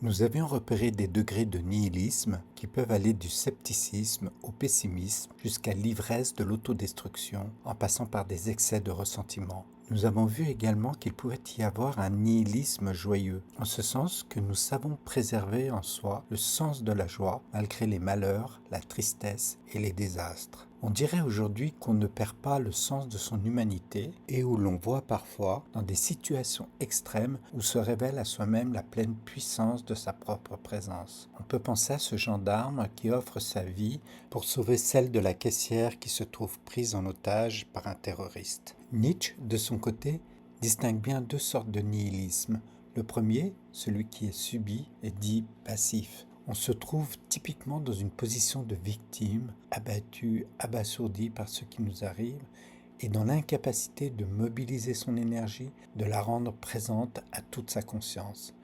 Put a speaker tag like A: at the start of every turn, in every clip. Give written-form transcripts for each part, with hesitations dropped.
A: Nous avions repéré des degrés de nihilisme qui peuvent aller du scepticisme au pessimisme jusqu'à l'ivresse de l'autodestruction en passant par des excès de ressentiment. Nous avons vu également qu'il pouvait y avoir un nihilisme joyeux, en ce sens que nous savons préserver en soi le sens de la joie malgré les malheurs, la tristesse et les désastres. On dirait aujourd'hui qu'on ne perd pas le sens de son humanité et où l'on voit parfois, dans des situations extrêmes, où se révèle à soi-même la pleine puissance de sa propre présence. On peut penser à ce gendarme qui offre sa vie pour sauver celle de la caissière qui se trouve prise en otage par un terroriste. Nietzsche, de son côté, distingue bien deux sortes de nihilisme. Le premier, celui qui est subi, est dit passif. On se trouve typiquement dans une position de victime, abattu, abasourdi par ce qui nous arrive, et dans l'incapacité de mobiliser son énergie, de la rendre présente à toute sa conscience.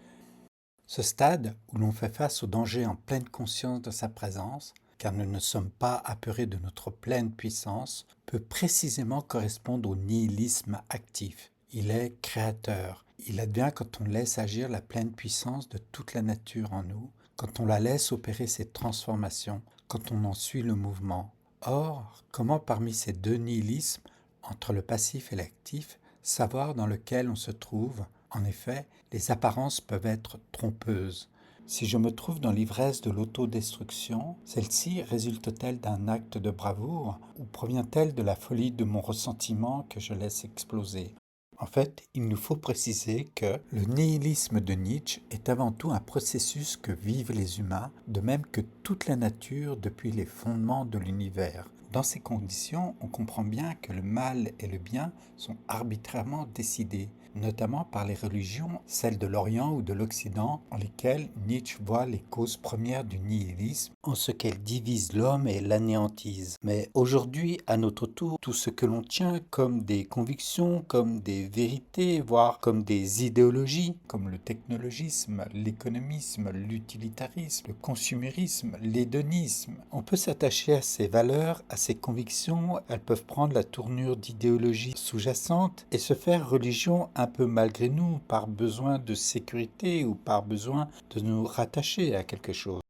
A: Ce stade, où l'on fait face au danger en pleine conscience de sa présence, car nous ne sommes pas apeurés de notre pleine puissance, peut précisément correspondre au nihilisme actif. Il est créateur. Il advient quand on laisse agir la pleine puissance de toute la nature en nous, quand on la laisse opérer ses transformations, quand on en suit le mouvement. Or, comment parmi ces deux nihilismes, entre le passif et l'actif, savoir dans lequel on se trouve? En effet, les apparences peuvent être trompeuses. Si je me trouve dans l'ivresse de l'autodestruction, celle-ci résulte-t-elle d'un acte de bravoure ou provient-elle de la folie de mon ressentiment que je laisse exploser? En fait, il nous faut préciser que le nihilisme de Nietzsche est avant tout un processus que vivent les humains, de même que toute la nature depuis les fondements de l'univers. Dans ces conditions, on comprend bien que le mal et le bien sont arbitrairement décidés, notamment par les religions, celles de l'Orient ou de l'Occident, en lesquelles Nietzsche voit les causes premières du nihilisme, en ce qu'elles divisent l'homme et l'anéantisent. Mais aujourd'hui, à notre tour, tout ce que l'on tient comme des convictions, comme des vérités, voire comme des idéologies, comme le technologisme, l'économisme, l'utilitarisme, le consumérisme, l'hédonisme, on peut s'attacher à ces valeurs, à ces convictions, elles peuvent prendre la tournure d'idéologie sous-jacente et se faire religion un peu malgré nous, par besoin de sécurité ou par besoin de nous rattacher à quelque chose.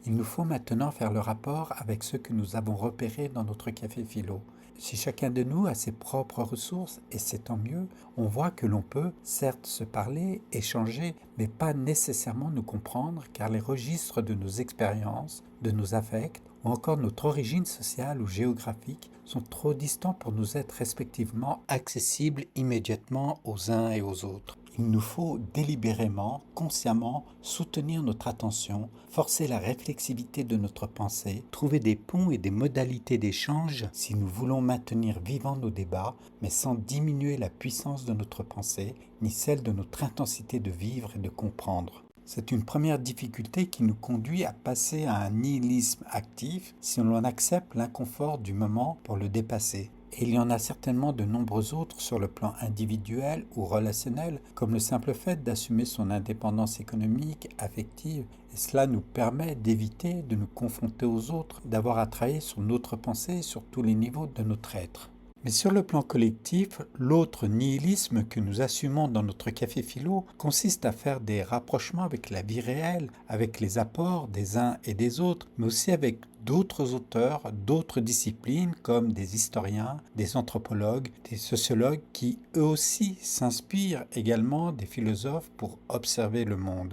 A: Il nous faut maintenant faire le rapport avec ce que nous avons repéré dans notre café philo. Si chacun de nous a ses propres ressources, et c'est tant mieux, on voit que l'on peut certes se parler, échanger, mais pas nécessairement nous comprendre, car les registres de nos expériences, de nos affects, ou encore notre origine sociale ou géographique sont trop distants pour nous être respectivement accessibles immédiatement aux uns et aux autres. Il nous faut délibérément, consciemment, soutenir notre attention, forcer la réflexivité de notre pensée, trouver des ponts et des modalités d'échange si nous voulons maintenir vivants nos débats, mais sans diminuer la puissance de notre pensée, ni celle de notre intensité de vivre et de comprendre. C'est une première difficulté qui nous conduit à passer à un nihilisme actif si l'on accepte l'inconfort du moment pour le dépasser. Et il y en a certainement de nombreux autres sur le plan individuel ou relationnel, comme le simple fait d'assumer son indépendance économique, affective, et cela nous permet d'éviter de nous confronter aux autres, d'avoir à travailler sur notre pensée sur tous les niveaux de notre être. Mais sur le plan collectif, l'autre nihilisme que nous assumons dans notre café philo consiste à faire des rapprochements avec la vie réelle, avec les apports des uns et des autres, mais aussi avec d'autres auteurs, d'autres disciplines comme des historiens, des anthropologues, des sociologues qui eux aussi s'inspirent également des philosophes pour observer le monde.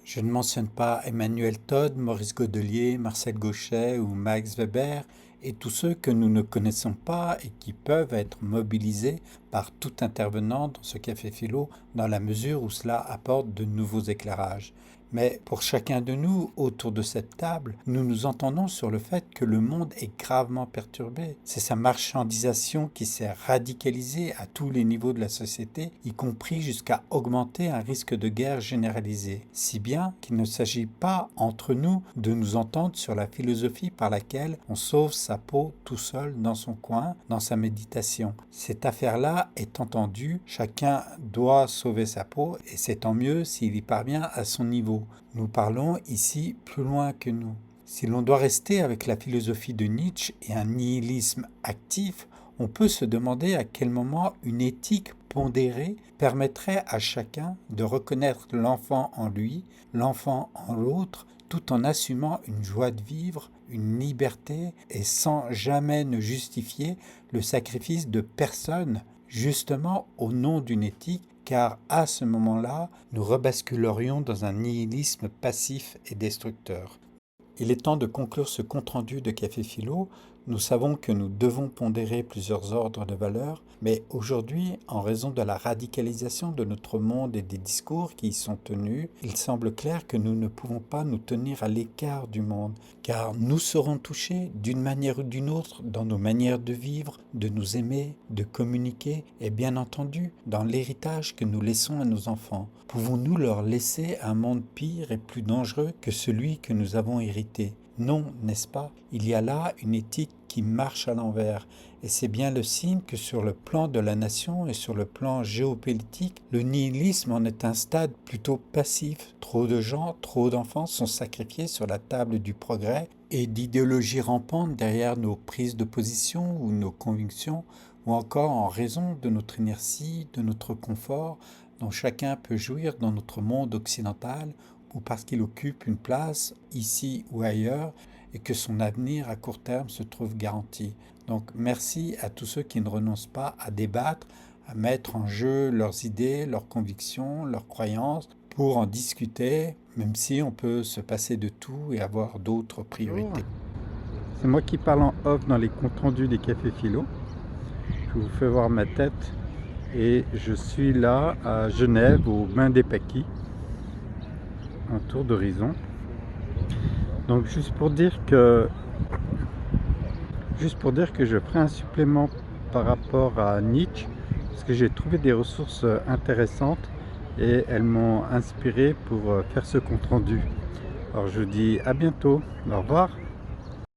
A: Je ne mentionne pas Emmanuel Todd, Maurice Godelier, Marcel Gauchet ou Max Weber et tous ceux que nous ne connaissons pas et qui peuvent être mobilisés par tout intervenant dans ce café philo dans la mesure où cela apporte de nouveaux éclairages. Mais pour chacun de nous, autour de cette table, nous nous entendons sur le fait que le monde est gravement perturbé. C'est sa marchandisation qui s'est radicalisée à tous les niveaux de la société, y compris jusqu'à augmenter un risque de guerre généralisé. Si bien qu'il ne s'agit pas, entre nous, de nous entendre sur la philosophie par laquelle on sauve sa peau tout seul dans son coin, dans sa méditation. Cette affaire-là est entendue, chacun doit sauver sa peau et c'est tant mieux s'il y parvient à son niveau. Nous parlons ici plus loin que nous. Si l'on doit rester avec la philosophie de Nietzsche et un nihilisme actif, on peut se demander à quel moment une éthique pondérée permettrait à chacun de reconnaître l'enfant en lui, l'enfant en l'autre, tout en assumant une joie de vivre, une liberté et sans jamais ne justifier le sacrifice de personne, justement au nom d'une éthique, car à ce moment-là, nous rebasculerions dans un nihilisme passif et destructeur. Il est temps de conclure ce compte-rendu de Café Philo. Nous savons que nous devons pondérer plusieurs ordres de valeurs, mais aujourd'hui, en raison de la radicalisation de notre monde et des discours qui y sont tenus, il semble clair que nous ne pouvons pas nous tenir à l'écart du monde, car nous serons touchés d'une manière ou d'une autre dans nos manières de vivre, de nous aimer, de communiquer et bien entendu dans l'héritage que nous laissons à nos enfants. Pouvons-nous leur laisser un monde pire et plus dangereux que celui que nous avons hérité ? Non, n'est-ce pas? Il y a là une éthique qui marche à l'envers, et c'est bien le signe que sur le plan de la nation et sur le plan géopolitique, le nihilisme en est un stade plutôt passif. Trop de gens, trop d'enfants sont sacrifiés sur la table du progrès et d'idéologies rampantes derrière nos prises de position ou nos convictions, ou encore en raison de notre inertie, de notre confort, dont chacun peut jouir dans notre monde occidental, ou parce qu'il occupe une place ici ou ailleurs et que son avenir à court terme se trouve garanti. Donc merci à tous ceux qui ne renoncent pas à débattre, à mettre en jeu leurs idées, leurs convictions, leurs croyances pour en discuter, même si on peut se passer de tout et avoir d'autres priorités. C'est moi qui parle en off dans les comptes rendus des Cafés Philo. Je vous fais voir ma tête et je suis là à Genève, au Bain des Paquis. Un tour d'horizon. Donc juste pour dire que je ferai un supplément par rapport à Nietzsche, parce que j'ai trouvé des ressources intéressantes et elles m'ont inspiré pour faire ce compte rendu. Alors je vous dis à bientôt, au revoir.